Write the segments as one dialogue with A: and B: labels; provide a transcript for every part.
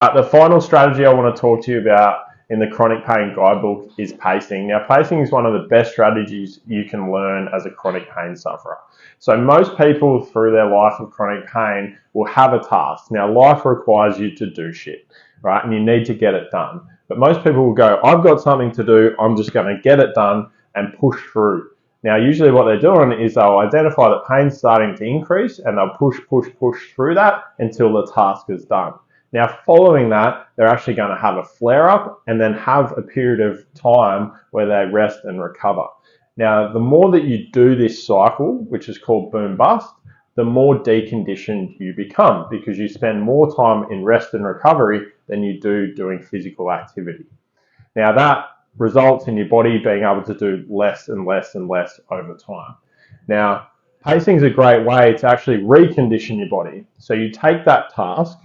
A: The final strategy I want to talk to you about in the Chronic Pain Guidebook is pacing. Now, pacing is one of the best strategies you can learn as a chronic pain sufferer. So most people through their life of chronic pain will have a task. Now, life requires you to do shit, right? And you need to get it done. But most people will go, I've got something to do, I'm just going to get it done and push through. Now, usually what they're doing is they'll identify that pain's starting to increase and they'll push through that until the task is done. Now, following that, they're actually going to have a flare-up and then have a period of time where they rest and recover. Now, the more that you do this cycle, which is called boom-bust, the more deconditioned you become because you spend more time in rest and recovery than you do doing physical activity. Now, that results in your body being able to do less and less and less over time. Now, pacing is a great way to actually recondition your body. So you take that task,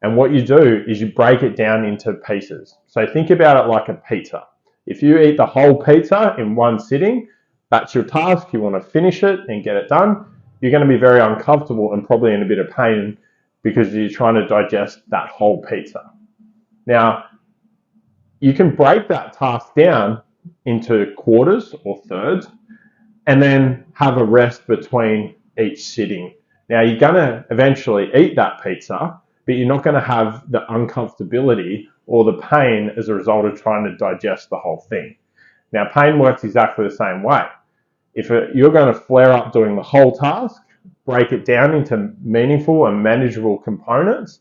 A: and what you do is you break it down into pieces. So think about it like a pizza. If you eat the whole pizza in one sitting, that's your task. You want to finish it and get it done. You're going to be very uncomfortable and probably in a bit of pain because you're trying to digest that whole pizza. Now, you can break that task down into quarters or thirds and then have a rest between each sitting. Now, you're going to eventually eat that pizza, but you're not going to have the uncomfortability or the pain as a result of trying to digest the whole thing. Now, pain works exactly the same way. If you're going to flare up doing the whole task, break it down into meaningful and manageable components,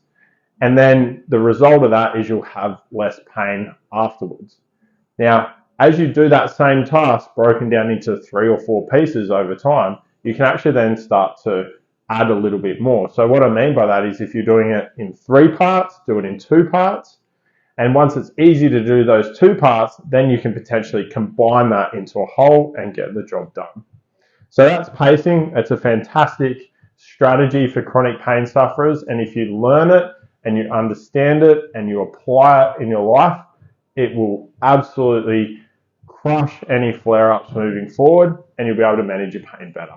A: and then the result of that is you'll have less pain afterwards. Now, as you do that same task broken down into 3 or 4 pieces over time, you can actually then start to add a little bit more. So what I mean by that is if you're doing it in 3 parts, do it in 2 parts. And once it's easy to do those 2 parts, then you can potentially combine that into a whole and get the job done. So that's pacing. It's a fantastic strategy for chronic pain sufferers. And if you learn it and you understand it and you apply it in your life, it will absolutely crush any flare-ups moving forward and you'll be able to manage your pain better.